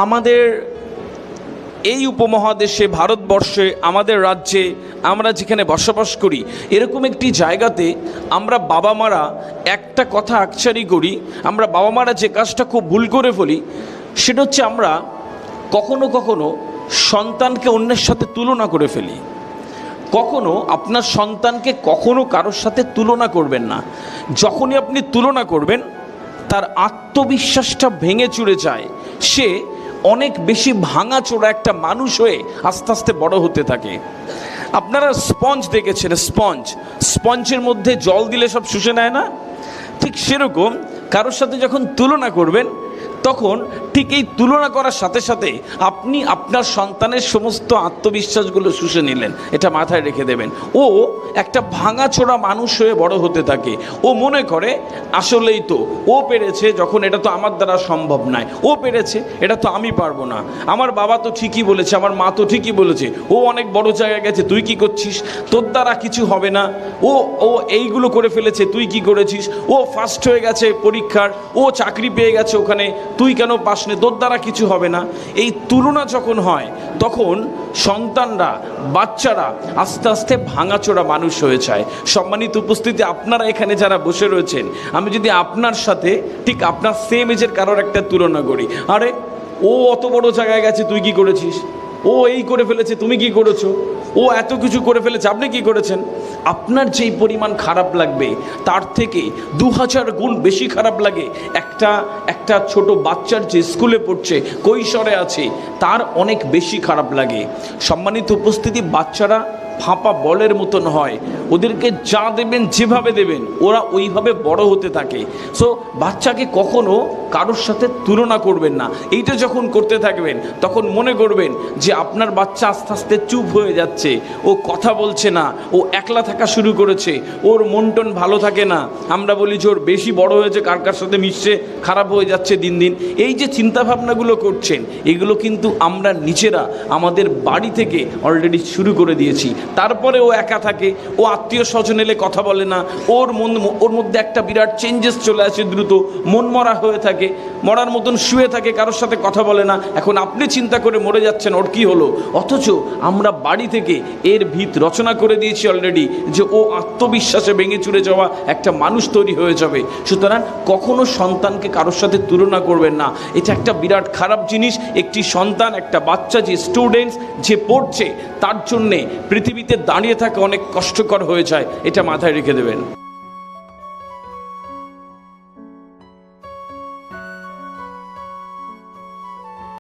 আমাদের এই উপমহাদেশে, ভারতবর্ষে, আমাদের রাজ্যে, আমরা যেখানে বসবাস করি, এরকম একটি জায়গাতে আমরা বাবা মারা একটা কথা আকচারি করি। আমরা বাবা মারা যে কাজটা খুব ভুল করে ফেলি, সেটা হচ্ছে আমরা কখনো কখনো সন্তানকে অন্যের সাথে তুলনা করে ফেলি। কখনো আপনার সন্তানকে কখনো কারোর সাথে তুলনা করবেন না। যখনই আপনি তুলনা করবেন, তার আত্মবিশ্বাসটা ভেঙে চুরে যায়। সে অনেক বেশি ভাঙাচোরা একটা মানুষ হয়ে আস্তে আস্তে বড় হতে থাকে। আপনারা স্পঞ্জ দেখেছেন, স্পঞ্জের মধ্যে জল দিলে সব শুষে নেয় না? ঠিক সেরকম কারোর সাথে যখন তুলনা করবেন, তখন ঠিক এই তুলনা করার সাথে সাথে আপনি আপনার সন্তানের সমস্ত আত্মবিশ্বাসগুলো শুষে নিলেন। এটা মাথায় রেখে দেবেন। ও একটা ভাঙাচোরা মানুষ হয়ে বড় হতে থাকে। ও মনে করে আসলেই তো ও পেরেছে, যখন এটা তো আমার দ্বারা সম্ভব নয়। ও পেরেছে, এটা তো আমি পারবো না। আমার বাবা তো ঠিকই বলেছে, আমার মা তো ঠিকই বলেছে, ও অনেক বড় জায়গায় গেছে, তুই কি করছিস? তোর দ্বারা কিছু হবে না। ও ও এইগুলো করে ফেলেছে, তুই কি করেছিস? ও ফার্স্ট হয়ে গেছে পরীক্ষার, ও চাকরি পেয়ে গেছে ওখানে, তুই কেন পাস নে? তোর দ্বারা কিছু হবে না। এই তুলনা যখন হয়, তখন সন্তানরা, বাচ্চারা আস্তে আস্তে ভাঙাচোরা মানুষ হয়ে যায়। সম্মানিত উপস্থিতি, আপনারা এখানে যারা বসে রয়েছেন, আমি যদি আপনার সাথে ঠিক আপনার সেম এজের কারোর একটা তুলনা করি, আরে ও অত বড় জায়গায় গেছে, তুই কি করেছিস? ও এই করে ফেলেছে, তুমি কি করেছো? ও এত কিছু করে ফেলেছে, আপনি কি করেছেন? আপনার যেই পরিমাণ খারাপ লাগবে, তার থেকে 2000 গুণ বেশি খারাপ লাগে একটা ছোট বাচ্চার যে স্কুলে পড়ছে, কৈশোরে আছে, তার অনেক বেশি খারাপ লাগে। সম্মানিত উপস্থিতি, বাচ্চারা ফাঁপা বলের মতন হয়। ওদেরকে যা দেবেন, যেভাবে দেবেন, ওরা ওইভাবে বড় হতে থাকে। সো বাচ্চাকে কখনো কারোর সাথে তুলনা করবেন না। এইটা যখন করতে থাকবেন, তখন মনে করবেন যে আপনার বাচ্চা আস্তে আস্তে চুপ হয়ে যাচ্ছে, ও কথা বলছে না, ও একলা থাকা শুরু করেছে, ওর মন টন ভালো থাকে না। আমরা বলি যে ওর বেশি বড় হয়েছে, কার কার সাথে মিশছে, খারাপ হয়ে যাচ্ছে দিন দিন। এই যে চিন্তাভাবনাগুলো করছেন, এগুলো কিন্তু আমরা নিজেরা আমাদের বাড়ি থেকে অলরেডি শুরু করে দিয়েছি। তারপরে ও একা থাকে, ও আত্মীয় স্বজন এলে কথা বলে না, ওর মধ্যে একটা বিরাট চেঞ্জেস চলে আসে, দ্রুত মন মরা হয়ে থাকে, মরার মতন শুয়ে থাকে, কারোর সাথে কথা বলে না। এখন আপনি চিন্তা করে মরে যাচ্ছেন ওর কি হলো, অথচ আমরা বাড়ি থেকে এর ভিত রচনা করে দিয়েছি অলরেডি, যে ও আত্মবিশ্বাসে ভেঙে চুরে যাওয়া একটা মানুষ তৈরি হয়ে যাবে। সুতরাং কখনো সন্তানকে কারোর সাথে তুলনা করবেন না। এটা একটা বিরাট খারাপ জিনিস। একটি সন্তান, একটা বাচ্চা, যে স্টুডেন্টস, যে পড়ছে, তার জন্যে পৃথিবীতে দাঁড়িয়ে থাকা অনেক কষ্টকর হয়ে যায়। এটা মাথায় রেখে দেবেন।